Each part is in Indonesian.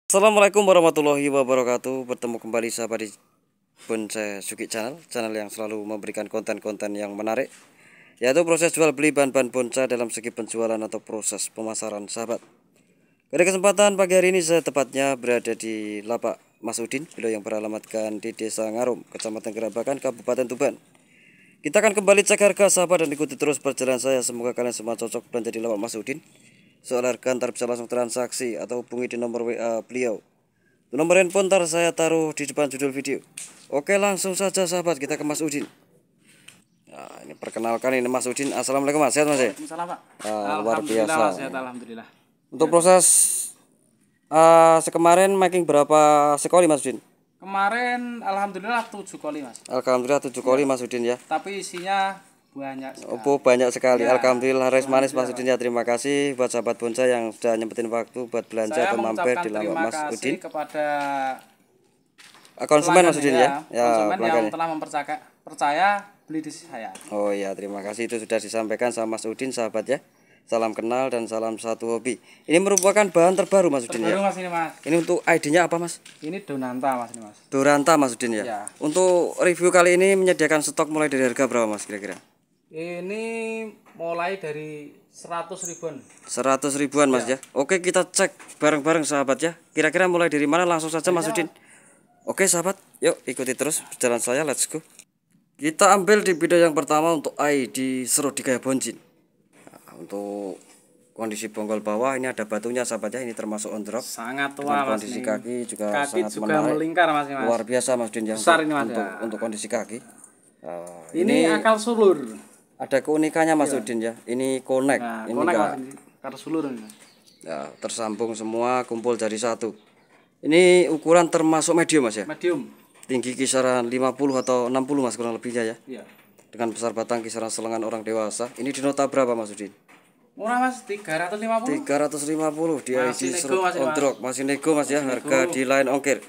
Assalamualaikum warahmatullahi wabarakatuh. Bertemu kembali sahabat di Bonsai Suki channel yang selalu memberikan konten-konten yang menarik, yaitu proses jual beli bahan-bahan bonsai dalam segi penjualan atau proses pemasaran sahabat. Pada kesempatan pagi hari ini saya tepatnya berada di lapak Mas Udin, beliau yang beralamatkan di Desa Ngarum, Kecamatan Gerabakan, Kabupaten Tuban. Kita akan kembali cek harga sahabat dan ikuti terus perjalanan saya. Semoga kalian semua cocok belanja di lapak Mas Udin. Soal harga ntar bisa langsung transaksi atau hubungi di nomor WA beliau. Nomor handphone ntar saya taruh di depan judul video. Oke, langsung saja sahabat, kita ke Mas Udin. Nah, ini perkenalkan, ini Mas Udin. Assalamualaikum Mas, sehat Mas ya? Waalaikumsalam Pak. Luar biasa. Mas, sehat, alhamdulillah. Untuk proses sekemarin making berapa sekoli Mas Udin? Kemarin alhamdulillah 7 koli Mas. Alhamdulillah 7 koli Mas Udin ya. Tapi isinya banyak sekali. Oh, banyak sekali. Ya, Alhamdulillah res manis Mas Udin ya. Terima kasih buat sahabat bonsai yang sudah nyempetin waktu buat belanja atau mampir di lapak Mas Udin. Kepada konsumen Mas Udin ya. Konsumen yang telah percaya beli di saya. Oh iya, terima kasih, itu sudah disampaikan sama Mas Udin sahabat ya. Salam kenal dan salam satu hobi. Ini merupakan bahan terbaru Mas Udin ya. Mas, ini Mas. Ini untuk ID-nya apa Mas? Ini Donanta Mas, ini Mas. Doranta Mas Udin ya. Ya. Untuk review kali ini menyediakan stok mulai dari harga berapa Mas kira-kira? Ini mulai dari 100 ribuan. 100 ribuan Mas ya. Oke, kita cek bareng-bareng sahabat ya. Kira-kira mulai dari mana, langsung saja Mas Udin. Oke sahabat, yuk ikuti terus perjalanan saya, let's go. Kita ambil di video yang pertama untuk ID serut di gaya bonjin. Nah, untuk kondisi bonggol bawah ini ada batunya sahabat ya. Ini termasuk on drop. Sangat tua Mas. Kondisi kaki juga kaki sangat juga menarik. melingkar Mas, ini Mas. Luar biasa Mas Udin ya. Besar ini Mas untuk kondisi kaki. Ini akal sulur. Ada keunikannya Mas Udin ya. Ini connect. Nah, ini akal sulur ini. Ya, tersambung semua, kumpul jadi satu. Ini ukuran termasuk medium Mas ya. Medium. Tinggi kisaran 50 atau 60 Mas kurang lebihnya ya. Iya. Dengan besar batang kisaran selengan orang dewasa. Ini di nota berapa Mas Udin? Murah Mas, 350. 350 di ID serut on drop. Masih nego Mas ya, harga di line ongkir.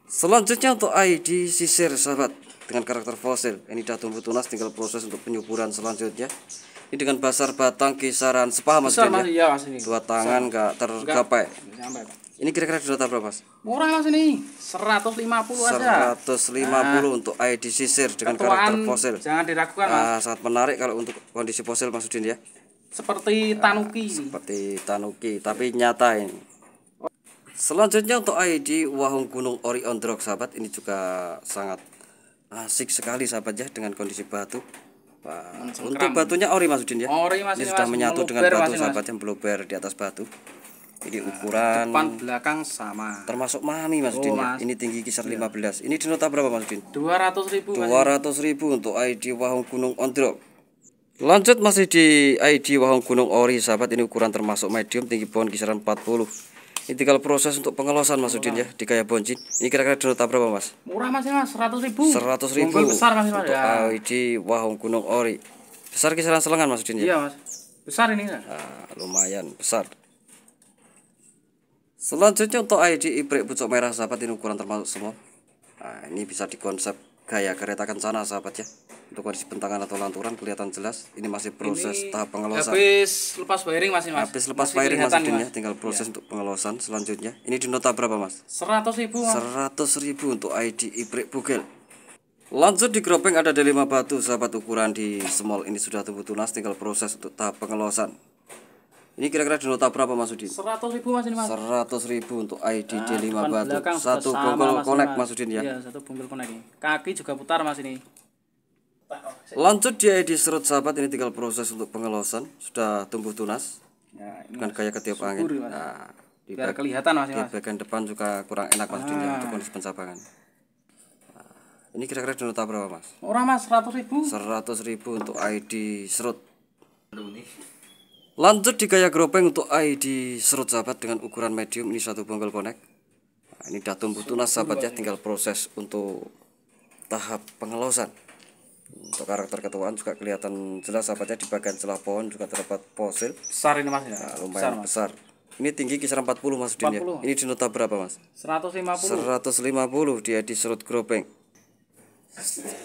Selanjutnya untuk ID sisir sahabat dengan karakter fosil. Ini dah tumbuh tunas, tinggal proses untuk penyuburan selanjutnya. Ini dengan besar batang kisaran sepaha Mas Udin ya. Iya Mas, ini. Dua tangan enggak tergapai. Sampai. Ini kira-kira di nota berapa Mas? Murah Mas, ini 150 aja. 150 untuk ID sisir dengan karakter fosil. Jangan diragukan Mas. Sangat menarik kalau untuk kondisi fosil Mas Udin ya. Seperti tanuki. Seperti tanuki tapi nyata ini. Selanjutnya untuk ID Wahung Gunung Ori on Drop sahabat, ini juga sangat asik sekali sahabat ya dengan kondisi batu. Untuk batunya ori Mas Udin ya. Ori Mas, ini sudah menyatu dengan batu sahabat yang bluber di atas batu. Ini ukuran depan belakang sama. Termasuk mami Mas Udin ya. Ini tinggi kisar 15. Ini di nota berapa Mas Udin? 200.000. 200.000 untuk ID Wahung Gunung on Drop. Lanjut masih di ID Wahung Gunung Ori sahabat, ini ukuran termasuk medium, tinggi pohon kisaran 40. Ini tinggal proses untuk pengelosan Mas Udin ya di gaya bonjin. Ini kira-kira di nota berapa Mas? Murah Mas, ini Mas, 100.000. 100.000 besar Mas, untuk ya. ID Wahung Gunung Ori. Besar kisaran selengan Mas Udin ya? Iya Mas, besar ini. Lumayan besar. Selanjutnya untuk ID Ibrek pucuk merah sahabat, ini ukuran termasuk small. Ini bisa dikonsep gaya kereta kencana sahabat ya. Untuk kondisi bentangan atau lanturan kelihatan jelas. Ini masih proses tahap pengelosan. Habis lepas wiring Mas, Habis lepas wiring Mas Udin ya, tinggal proses untuk pengelosan selanjutnya. Ini di nota berapa Mas? 100.000 Mas. 100.000 untuk ID Ibrek Bugel. Lanjut di gropeng ada 5 batu sahabat, ukuran di small. Ini sudah tumbuh tunas, tinggal proses untuk tahap pengelosan. Ini kira-kira di nota berapa Mas Udin? 100.000 Mas, ini Mas. 100.000 untuk ID D5 batu. Satu bonggol connect Mas Udin ya. Iya, satu bonggol connect ini. Kaki juga putar Mas ini. Lanjut di ID serut sahabat, ini tinggal proses untuk pengelosan. Sudah tumbuh tunas. Ya, ini dengan gaya ketiup angin. Di biar kelihatan Mas, di bagian depan juga kurang enak Mas Udin ya, untuk kondisi pencabangan. Ini kira-kira di nota berapa Mas? Murah Mas, 100.000. 100.000 untuk ID serut. Lanjut di gaya gropeng untuk ID serut sahabat dengan ukuran medium, ini satu bonggol connect. Ini udah tumbuh tunas sahabat ya, tinggal proses untuk tahap pengelosan. Untuk karakter ketuaan juga kelihatan jelas sahabat ya, di bagian celah pohon juga terdapat fosil. Besar ini Mas ya. Lumayan besar. Ini tinggi kisaran 40 Mas Udin ya. Ini di nota berapa Mas? 150. 150 di ID serut gropeng.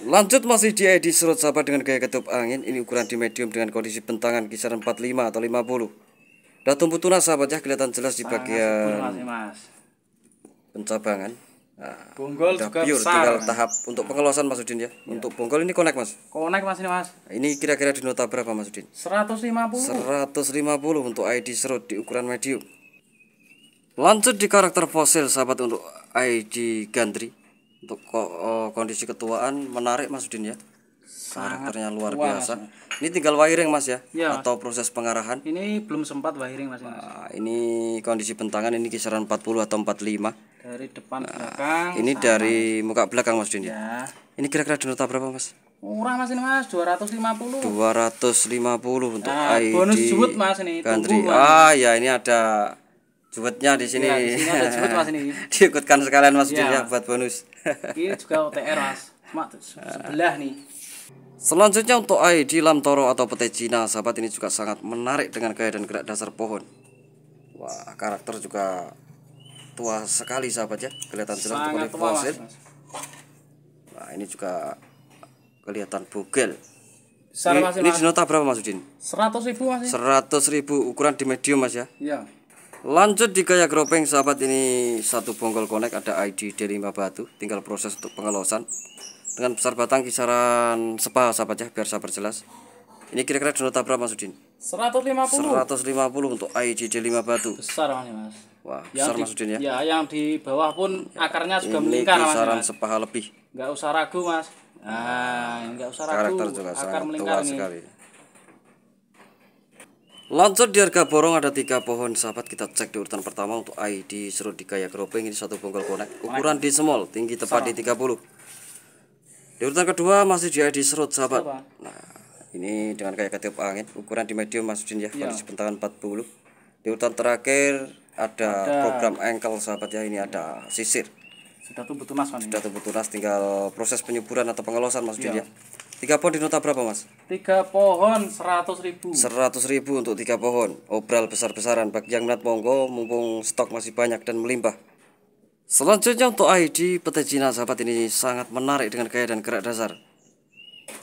Lanjut masih di ID serut sahabat dengan gaya ketup angin. Ini ukuran di medium dengan kondisi bentangan kisaran 45 atau 50. Udah tumbuh tunas sahabat ya, kelihatan jelas di bagian pencabangan. Nah, Bonggol udah juga pure, besar. tinggal tahap untuk pengelosan Mas Udin ya. Untuk bonggol ini connect Mas. Konek Mas ini Mas. Ini kira-kira di nota berapa Mas Udin? 150. 150 untuk ID serut di ukuran medium. Lanjut di karakter fosil sahabat untuk ID gantri. Untuk kondisi ketuaan menarik Mas Udin ya. Karakternya luar tua, biasa. Mas. Ini tinggal wiring Mas ya, Iya, atau proses pengarahan. Ini belum sempat wiring Mas. Nah, ini kondisi bentangan ini kisaran 40 atau 45. Dari depan belakang. Ini dari muka belakang Mas Udin ya. Ya. Ini kira-kira di nota berapa Mas? Murah Mas ini Mas, 250. 250 untuk Nah, ID bonus jewet Mas ini. gantri. Tunggu, Mas. Ya ini ada jewetnya di sini. Ya, di sini ada jewet Mas ini. Diikutkan sekalian Mas Udin Ya. ya buat bonus. Ini juga OTR Mas. Cuma sebelah nih. Selanjutnya untuk ID lamtoro atau petai Cina, sahabat, ini juga sangat menarik dengan gaya dan gerak dasar pohon. Wah, karakter juga tua sekali sahabat ya, kelihatan jelas untuk Sangat kondisi tua fosil. Mas. Nah, ini juga kelihatan bugel. Besar Mas Ini Mas. di nota berapa Mas Udin? 100.000 Mas. 100.000 ukuran di medium Mas ya. Iya. Lanjut di gaya gropeng sahabat, ini satu bonggol connect, ada ID D5 batu, tinggal proses untuk pengelosan. Dengan besar batang kisaran sepaha sahabat ya, biar saya perjelas. Ini kira-kira di nota berapa Mas Udin? 150. 150 untuk ID D5 batu. Besar Mas. Wah, besar Mas Udin ya. Ya, yang di bawah pun akarnya juga Ini melingkar Mas. kisaran sepaha lebih. Enggak usah ragu Mas. Nah, enggak usah ragu. Karakter juga Akar sangat melingkar tua nih. sekali. Lanjut di harga borong ada 3 pohon sahabat, kita cek di urutan pertama untuk ID serut di gaya gropeng, ini satu bonggol connect, ukuran di small, tinggi tepat di 30. Di urutan kedua masih di ID serut sahabat. Nah, ini dengan gaya ketiup angin, ukuran di medium Mas Udin ya, kondisi bentangan 40. Di urutan terakhir ada program ankle sahabat ya, ini ada sisir. Sudah tumbuh tunas Mas. Sudah tumbuh tunas, tinggal proses penyuburan atau pengelosan Mas Udin ya. 3 pohon di nota berapa Mas? 3 pohon 100.000. 100.000 untuk 3 pohon. Obral besar-besaran, bagi yang minat monggo, mumpung stok masih banyak dan melimpah. Selanjutnya untuk ID petai Cina sahabat, ini sangat menarik dengan gaya dan gerak dasar.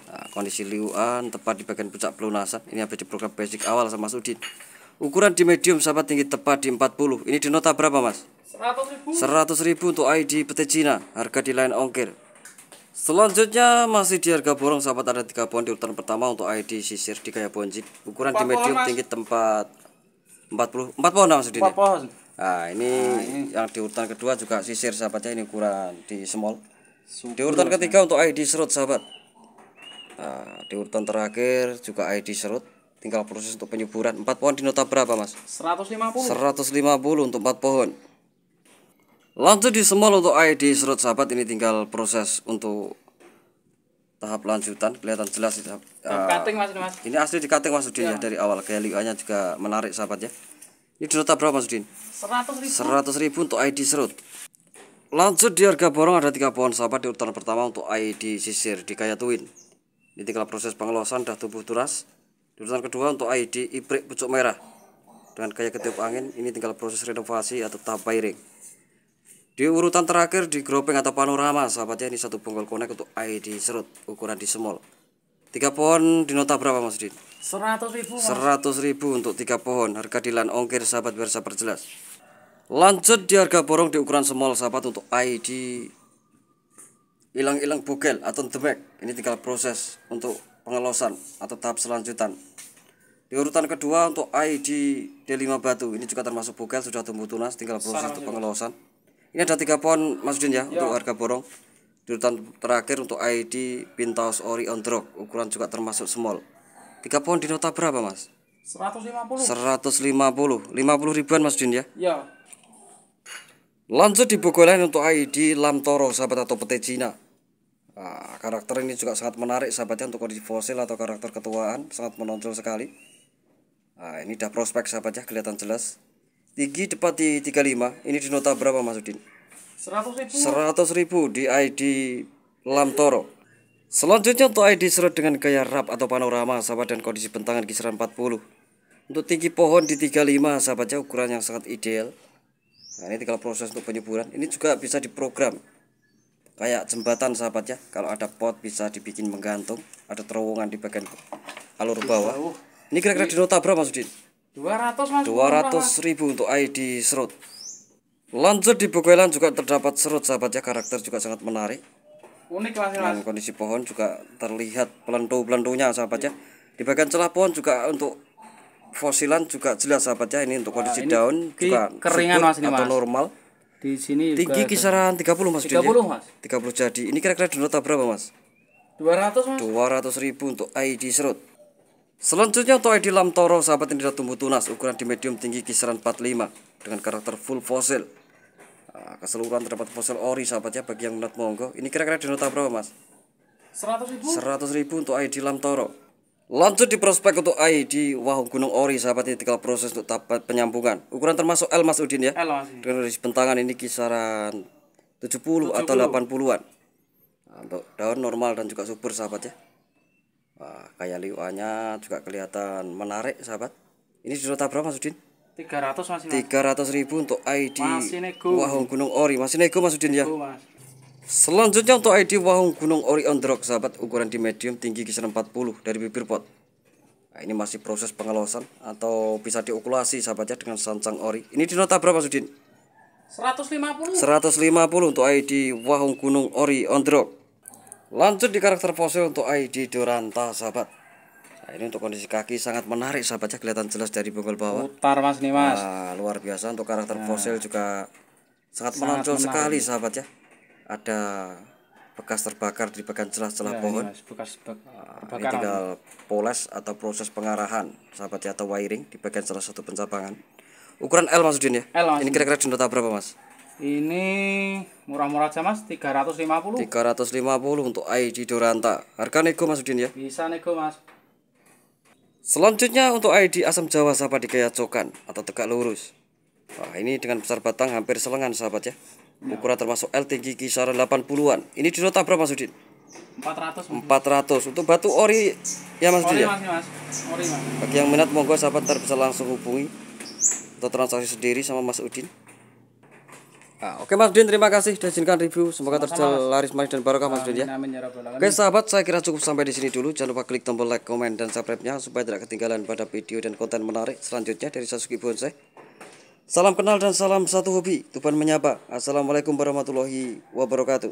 Nah, kondisi liuan tepat di bagian puncak pelunasan. Ini ABD program basic awal sama Mas Udin. Ukuran di medium sahabat, tinggi tepat di 40. Ini di nota berapa Mas? 100.000. 100.000 untuk ID petai Cina, harga di lain ongkir. Selanjutnya masih di harga borong sahabat, ada 3 pohon di urutan pertama untuk ID sisir di gaya bonjik. Ukuran di medium, tinggi tempat 40. 4 pohon Mas Udin. 4 pohon. Nah, ini yang di urutan kedua juga sisir sahabatnya, ini ukuran di small. Di urutan ketiga untuk ID serut sahabat. Nah, di urutan terakhir juga ID serut, tinggal proses untuk penyuburan. 4 pohon di nota berapa Mas? 150. 150 untuk 4 pohon. Lanjut di small untuk ID serut sahabat, ini tinggal proses untuk tahap lanjutan, kelihatan jelas itu. Cutting Mas ini Mas. Ini asli di cutting Mas Udin ya dari awal, gaya liuannya juga menarik sahabat ya. Ini di nota berapa Mas Udin? 100.000. 100.000 untuk ID serut. Lanjut di harga borong ada 3 pohon sahabat, di urutan pertama untuk ID sisir di gaya twin. Ini tinggal proses pengelosan, dah tumbuh tunas. Di urutan kedua untuk ID ibrik pucuk merah dengan gaya ketiup angin, ini tinggal proses renovasi atau tahap wiring. Di urutan terakhir di gropeng atau panorama sahabatnya, ini satu bonggol connect untuk ID serut, ukuran di small. 3 pohon di nota berapa Mas Udin? 100.000. 100.000 untuk 3 pohon, harga di lain ongkir sahabat, biar saya perjelas. Lanjut di harga borong di ukuran small sahabat untuk ID ilang-ilang bugel atau demek, ini tinggal proses untuk pengelosan atau tahap selanjutan. Di urutan kedua untuk ID D5 batu, ini juga termasuk bugel, sudah tumbuh tunas, tinggal proses untuk pengelosan. Ini ada 3 pohon Mas Udin ya, untuk harga borong. Di urutan terakhir untuk ID Pintaus Ori on Drog, ukuran juga termasuk small. 3 pohon di nota berapa Mas? 150. 150, 50 ribuan Mas Udin ya. Ya. Lanjut di bogolan untuk ID lamtoro sahabat atau petai Cina. Nah, karakter ini juga sangat menarik sahabatnya, untuk kondisi fosil atau karakter ketuaan sangat menonjol sekali. Nah, ini dah prospek sahabatnya, kelihatan jelas. Tinggi tepat di 35. Ini di nota berapa Mas Udin? 100.000. 100.000 di ID lamtoro. Selanjutnya untuk ID serut dengan gaya rap atau panorama sahabat, dan kondisi bentangan kisaran 40. Untuk tinggi pohon di 35 sahabatnya, ukuran yang sangat ideal. Nah, ini tinggal proses untuk penyuburan. Ini juga bisa diprogram kayak jembatan sahabat ya. Kalau ada pot bisa dibikin menggantung, ada terowongan di bagian alur bawah. Ini kira-kira di nota berapa Mas Udin? 200 Mas. 200.000 untuk ID serut. Lanjut di Begoelan juga terdapat serut sahabat ya, karakter juga sangat menarik. Unik Mas. Dan kondisi pohon juga terlihat pelentu-pelentunya sahabat ya. Di bagian celah pohon juga untuk fosilan juga jelas sahabat ya. Ini untuk kondisi daun juga keringan subur Mas ini atau Mas. normal. Di sini Tinggi kisaran 30 Mas. 30 Mas. 30 jadi. Ini kira-kira di nota berapa Mas? 200 Mas. 200.000 untuk ID serut. Selanjutnya untuk ID Lamtoro sahabat, ini sudah tumbuh tunas, ukuran di medium, tinggi kisaran 45 dengan karakter full fosil. Keseluruhan terdapat fosil ori sahabat ya, bagi yang minat monggo. Ini kira-kira di nota berapa Mas? 100.000. 100.000 untuk ID Lamtoro. Lanjut di prospek untuk ID Wahung Gunung Ori sahabat, ini tinggal proses untuk tahap penyambungan. Ukuran termasuk L Mas Udin ya. L Mas. Dengan kondisi bentangan ini kisaran 70 atau 80-an. Untuk daun normal dan juga subur sahabat ya. Kayak liuannya juga kelihatan menarik sahabat. Ini di nota berapa Mas Udin? 300 Mas. 300.000 untuk ID Nego. Wahung Gunung Ori. Masih nego Mas Udin ya. Mas. Selanjutnya untuk ID Wahung Gunung Ori on the rock sahabat, ukuran di medium, tinggi kisaran 40 dari bibir pot. Ini masih proses pengelosan atau bisa diokulasi sahabat ya dengan sancang ori. Ini di nota berapa Mas Udin? 150. 150 untuk ID Wahung Gunung Ori on the rock. Lanjut di karakter fosil untuk ID Doranta sahabat. Ini untuk kondisi kaki sangat menarik sahabat ya, kelihatan jelas dari bongol bawah. Putar Mas nih Mas. Luar biasa untuk karakter fosil juga sangat menonjol sekali sahabat ya. Ada bekas terbakar di bagian celah-celah pohon. Bekas Ini tinggal poles atau proses pengarahan sahabat ya, atau wiring di bagian salah satu pencabangan. Ukuran L Mas Udin ya. L Mas. Ini kira-kira di nota berapa Mas? Ini murah-murah aja Mas, 350. 350 untuk ID Doranta. Harga nego Mas Udin ya. Bisa nego Mas. Selanjutnya untuk ID Asam Jawa sahabat, di gaya cokan atau tegak lurus. Ini dengan besar batang hampir selengan sahabat ya. Ukuran termasuk L, tinggi kisaran 80-an. Ini di nota berapa Mas Udin? 400 Mas. 400 untuk batu ori ya Mas Udin ya. Ori Mas. Bagi yang minat monggo sahabat, ntar bisa langsung hubungi atau transaksi sendiri sama Mas Udin. Oke Mas Udin, terima kasih sudah izinkan review. Semoga terjual laris manis dan barokah Mas Udin ya. Oke sahabat, saya kira cukup sampai di sini dulu. Jangan lupa klik tombol like, komen, dan subscribe-nya supaya tidak ketinggalan pada video dan konten menarik selanjutnya dari Sasuki Bonsai. Salam kenal dan salam satu hobi. Tuhan menyapa. Assalamualaikum warahmatullahi wabarakatuh.